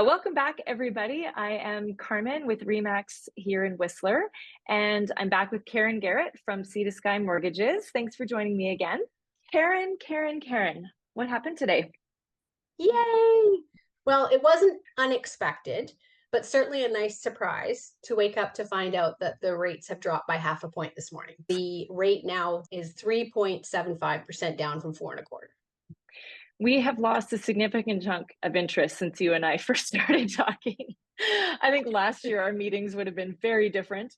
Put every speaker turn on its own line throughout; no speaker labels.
Welcome back, everybody. I am Carmen with Remax here in Whistler, and I'm back with Karen Garrett from Sea to Sky Mortgages. Thanks for joining me again. Karen, what happened today?
Yay! Well, it wasn't unexpected, but certainly a nice surprise to wake up to find out that the rates have dropped by half a point this morning. The rate now is 3.75% down from four and a quarter.
We have lost a significant chunk of interest since you and I first started talking. I think last year our meetings would have been very different.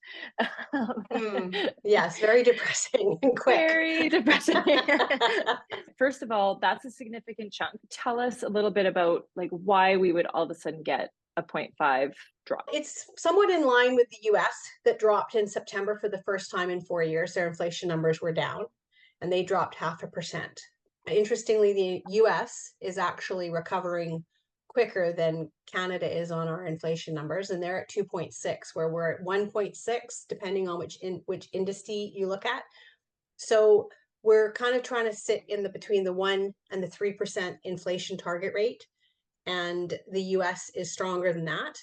Yes, very depressing and quick.
Very depressing. First of all, that's a significant chunk. Tell us a little bit about like why we would all of a sudden get a 0.5 drop.
It's somewhat in line with the US that dropped in September for the first time in 4 years. Their inflation numbers were down and they dropped 0.5%. Interestingly, the US is actually recovering quicker than Canada is on our inflation numbers, and they're at 2.6, where we're at 1.6, depending on which index you look at. So we're kind of trying to sit in the between the 1 and the 3% inflation target rate, and the US is stronger than that.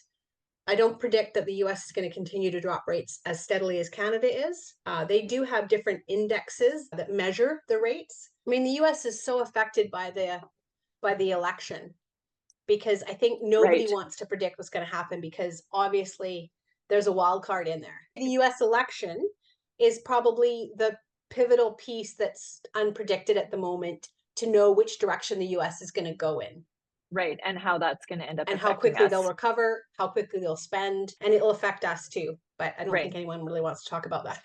I don't predict that the US is going to continue to drop rates as steadily as Canada is. They do have different indexes that measure the rates. I mean, the US is so affected by the election because I think nobody
Right.
wants to predict what's going to happen because obviously there's a wild card in there. The US election is probably the pivotal piece that's unpredicted at the moment to know which direction the US is going to go in
Right. And how that's going to end up
and how
affecting
quickly they'll
us.
recover, how quickly they'll spend, and it'll affect us too. But I don't think
Right.
anyone really wants to talk about that.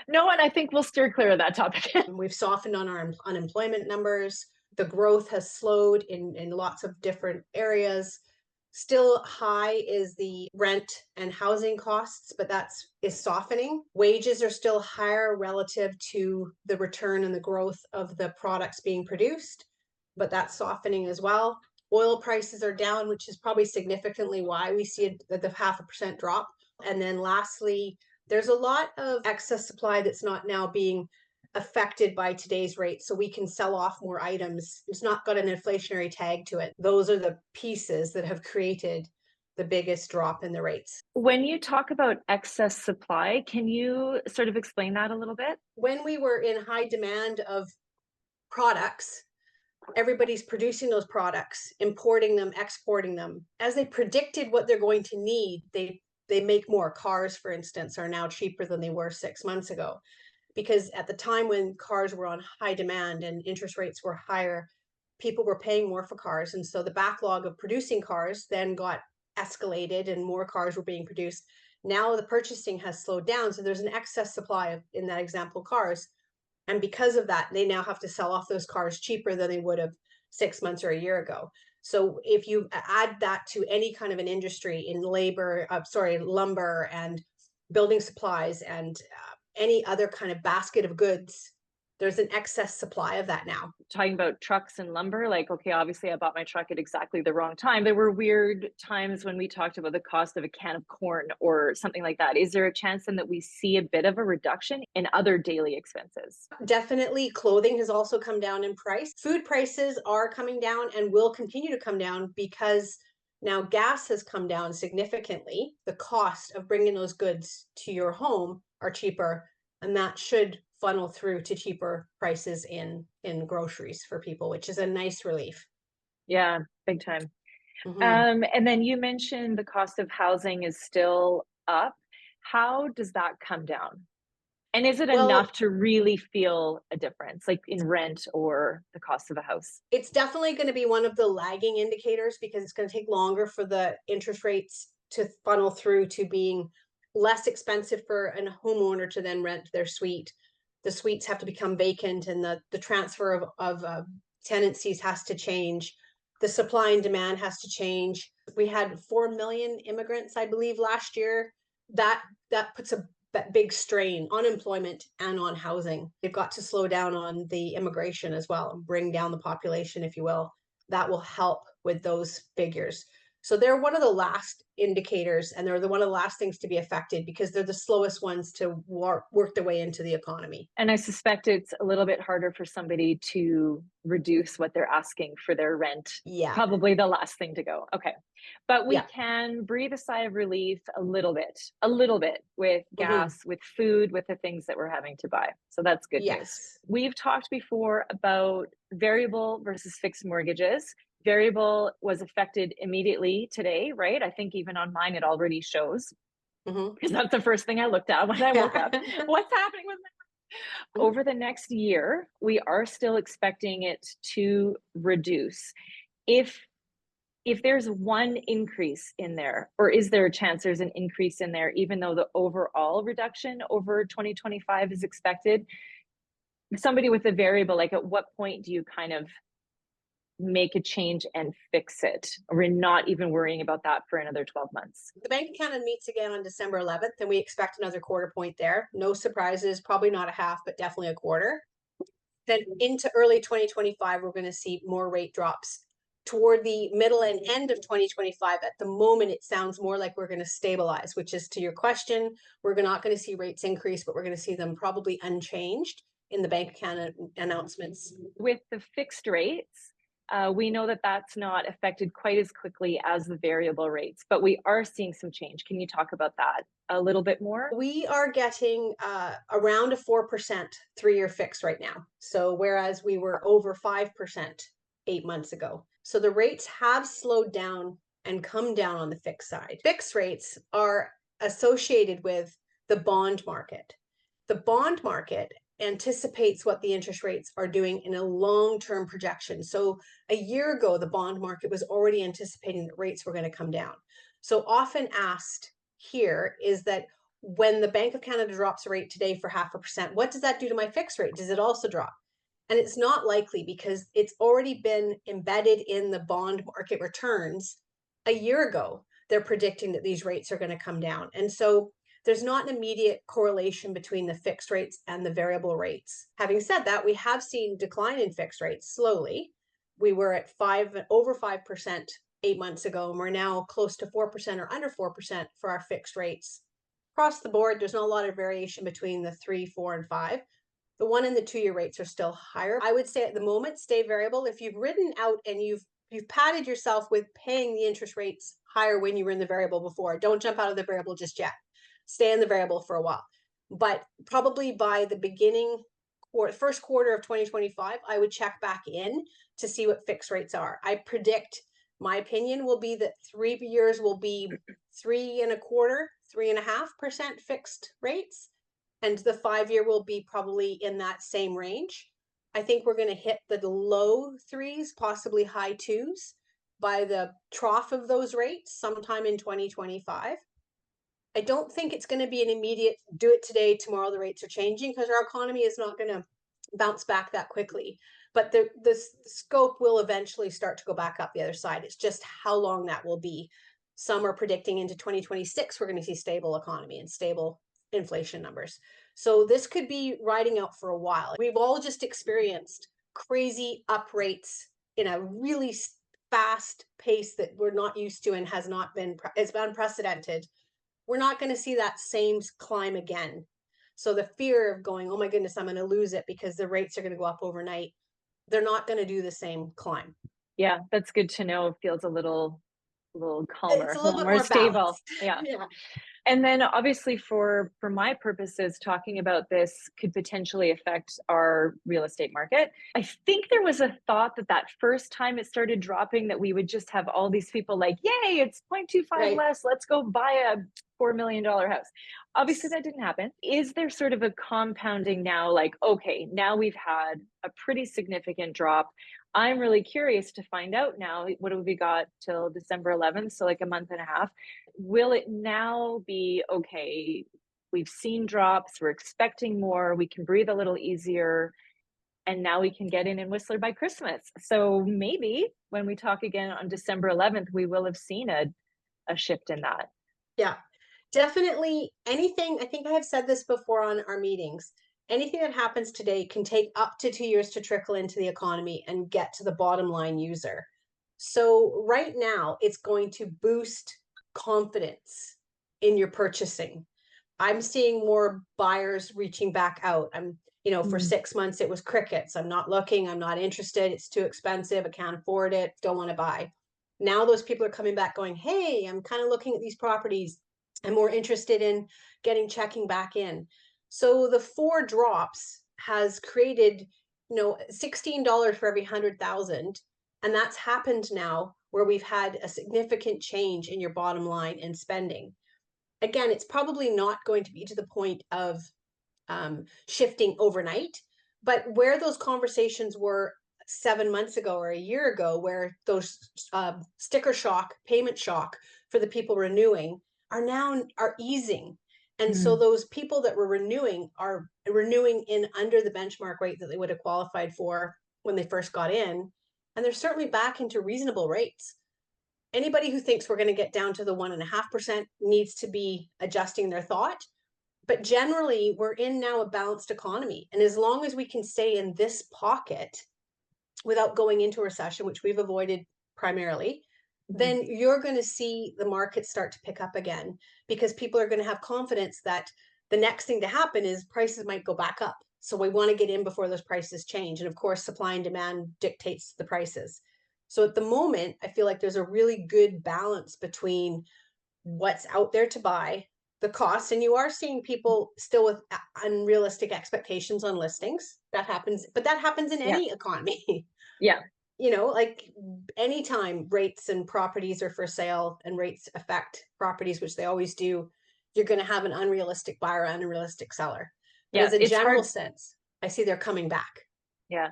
No, and I think we'll steer clear of that topic.
We've softened on our unemployment numbers. The growth has slowed in lots of different areas. Still high is the rent and housing costs, but is softening. Wages are still higher relative to the return and the growth of the products being produced, but that's softening as well. Oil prices are down, which is probably significantly why we see the 0.5% drop. And then lastly, there's a lot of excess supply that's not now being affected by today's rate, so we can sell off more items. It's not got an inflationary tag to it. Those are the pieces that have created the biggest drop in the rates.
When you talk about excess supply, can you sort of explain that a little bit?
When we were in high demand of products, everybody's producing those products, importing them, exporting them. As they predicted what they're going to need, they make more. Cars, for instance, are now cheaper than they were 6 months ago, because at the time when cars were on high demand and interest rates were higher, people were paying more for cars. And so the backlog of producing cars then got escalated and more cars were being produced. Now the purchasing has slowed down. So there's an excess supply of, in that example, cars. And because of that, they now have to sell off those cars cheaper than they would have 6 months or a year ago. So if you add that to any kind of an industry in lumber and building supplies and any other kind of basket of goods, there's an excess supply of that now.
Talking about trucks and lumber, like, okay, obviously I bought my truck at exactly the wrong time. There were weird times when we talked about the cost of a can of corn or something like that. Is there a chance then that we see a bit of a reduction in other daily expenses?
Definitely clothing has also come down in price. Food prices are coming down and will continue to come down because now gas has come down significantly. The cost of bringing those goods to your home are cheaper, and that should funnel through to cheaper prices in groceries for people, which is a nice relief.
Yeah, big time.
Mm-hmm.
And then you mentioned the cost of housing is still up. How does that come down? And is it enough
Well,
to really feel a difference, like in rent or the cost of a house?
it's definitely going to be one of the lagging indicators because it's going to take longer for the interest rates to funnel through to being less expensive for a homeowner to then rent their suite. The suites have to become vacant, and the transfer of tenancies has to change. The supply and demand has to change. We had 4 million immigrants, I believe, last year. That puts a big strain on employment and on housing. They've got to slow down on the immigration as well, bring down the population, if you will. That will help with those figures. So they're one of the last indicators, and they're one of the last things to be affected because they're the slowest ones to work their way into the economy.
And I suspect it's a little bit harder for somebody to reduce what they're asking for their rent.
Yeah.
Probably the last thing to go. Okay. But we
Yeah.
can breathe a sigh of relief a little bit with
Hmm.
gas, with food, with the things that we're having to buy. So that's good news.
Yes.
We've talked before about variable versus fixed mortgages. Variable was affected immediately today, right? I think even on mine, it already shows
Hmm.
because that's the first thing I looked at when I woke up. What's happening with over the next year, we are still expecting it to reduce. If if there's one increase in there, or is there a chance there's an increase in there, even though the overall reduction over 2025 is expected? Somebody with a variable, like at what point do you kind of make a change and fix it? We're not even worrying about that for another 12 months.
The Bank of Canada meets again on December 11th, and we expect another quarter point there. No surprises, probably not a half, but definitely a quarter. Then into early 2025, we're going to see more rate drops. Toward the middle and end of 2025, at the moment, it sounds more like we're going to stabilize, which is to your question, we're not going to see rates increase, but we're going to see them probably unchanged in the Bank of Canada announcements.
With the fixed rates, we know that that's not affected quite as quickly as the variable rates, but we are seeing some change. Can you talk about that a little bit more?
We are getting around a 4% 3-year fix right now. So whereas we were over 5% 8 months ago. So the rates have slowed down and come down on the fixed side. Fixed rates are associated with the bond market. The bond market anticipates what the interest rates are doing in a long-term projection. So a year ago, the bond market was already anticipating that rates were going to come down. So often asked here is that when the Bank of Canada drops a rate today for 0.5%, what does that do to my fixed rate? Does it also drop? And it's not likely because it's already been embedded in the bond market returns a year ago. They're predicting that these rates are going to come down. And so there's not an immediate correlation between the fixed rates and the variable rates. Having said that, we have seen decline in fixed rates slowly. We were at over 5% 8 months ago, and we're now close to 4% or under 4% for our fixed rates. Across the board, there's not a lot of variation between the 3, 4, and 5. The 1 and the 2-year rates are still higher. I would say at the moment, stay variable. If you've ridden out and you've padded yourself with paying the interest rates higher when you were in the variable before, don't jump out of the variable just yet. Stay in the variable for a while. But probably by the beginning or first quarter of 2025, I would check back in to see what fixed rates are. I predict my opinion will be that 3 years will be 3.25, 3.5% fixed rates, and the 5-year will be probably in that same range. I think we're going to hit the low threes, possibly high twos by the trough of those rates sometime in 2025. I don't think it's going to be an immediate do it today, tomorrow the rates are changing, because our economy is not going to bounce back that quickly. But the scope will eventually start to go back up the other side. It's just how long that will be. Some are predicting into 2026 we're going to see stable economy and stable inflation numbers. So this could be riding out for a while. We've all just experienced crazy up rates in a really fast pace that we're not used to and has not been, it's unprecedented. We're not going to see that same climb again. So the fear of going, oh my goodness, I'm going to lose it because the rates are going to go up overnight. They're not going to do the same climb.
Yeah, that's good to know. It feels a little calmer,
It's a
a
little
little
bit
more
more
stable.
balanced.
Yeah.
Yeah.
And then obviously for my purposes, talking about this could potentially affect our real estate market. I think there was a thought that that first time it started dropping that we would just have all these people like, yay, it's 0.25
Right.
less, let's go buy a $4 million house. Obviously that didn't happen. Is there sort of a compounding now, like, okay, now we've had a pretty significant drop. I'm really curious to find out now, what have we got till December 11th? So like a month and a half. Will it now be, okay, we've seen drops, we're expecting more, we can breathe a little easier, and now we can get in and Whistler by Christmas. So maybe when we talk again on December 11th, we will have seen a shift in that.
Yeah. Definitely anything, I think I have said this before on our meetings, anything that happens today can take up to 2 years to trickle into the economy and get to the bottom line user. So right now, it's going to boost confidence in your purchasing. I'm seeing more buyers reaching back out. For
Mm.
6 months, it was crickets. I'm not looking, I'm not interested, it's too expensive, I can't afford it, don't want to buy. Now those people are coming back going, hey, I'm kind of looking at these properties. I'm more interested in checking back in. So the four drops has created, $16 for every 100,000. And that's happened now where we've had a significant change in your bottom line and spending. Again, it's probably not going to be to the point of shifting overnight, but where those conversations were 7 months ago or a year ago, where those sticker shock, payment shock for the people renewing are easing. And so
Mm.
those people that were renewing are renewing in under the benchmark rate that they would have qualified for when they first got in. And they're certainly back into reasonable rates. Anybody who thinks we're going to get down to the 1.5% needs to be adjusting their thought. But generally, we're in now a balanced economy. And as long as we can stay in this pocket without going into a recession, which we've avoided primarily,
Mhm.
then you're going to see the market start to pick up again, because people are going to have confidence that the next thing to happen is prices might go back up. So we want to get in before those prices change. And of course, supply and demand dictates the prices. So at the moment, I feel like there's a really good balance between what's out there to buy, the costs, and you are seeing people still with unrealistic expectations on listings. That happens, but that happens in
Yeah.
any economy.
Yeah.
Like anytime rates and properties are for sale and rates affect properties, which they always do, you're going to have an unrealistic buyer, unrealistic seller. But
Yeah.
as a
It's
general
hard.
sense, I see they're coming back.
Yeah.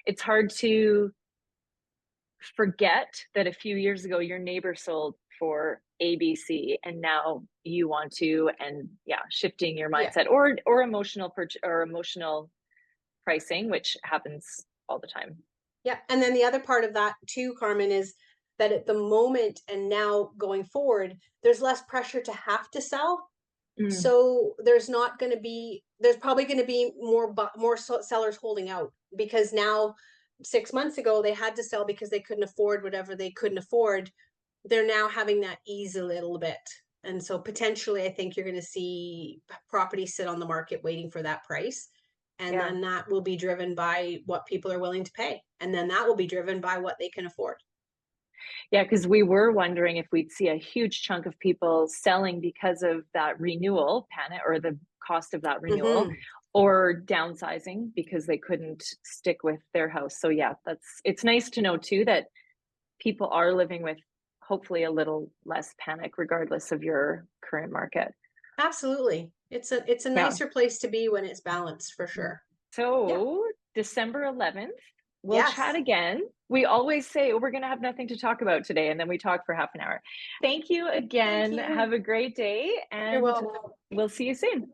It's hard to forget that a few years ago your neighbor sold for ABC and now you want to, and yeah, shifting your
Yeah.
mindset or emotional purchase or emotional pricing, which happens all the time.
Yeah. And then the other part of that too, Carmen, is that at the moment and now going forward, there's less pressure to have to sell.
Mm.
So there's probably going to be more sellers holding out, because now 6 months ago they had to sell because they couldn't afford whatever they couldn't afford. They're now having that ease a little bit. And so potentially I think you're going to see properties sit on the market waiting for that price. And
Yeah.
then that will be driven by what people are willing to pay. And then that will be driven by what they can afford.
Yeah, because we were wondering if we'd see a huge chunk of people selling because of that renewal panic or the cost of that renewal,
Mm-hmm.
or downsizing because they couldn't stick with their house. So yeah, it's nice to know too that people are living with hopefully a little less panic regardless of your current market.
Absolutely. It's a
Yeah.
nicer place to be when it's balanced, for sure. Yeah.
So December 11th, we'll chat
Yes.
again. We always say, oh, we're going to have nothing to talk about today, and then we talk for half an hour. Thank you
Thank
again.
you.
Have a great day,
You're
and
welcome.
we'll see you soon.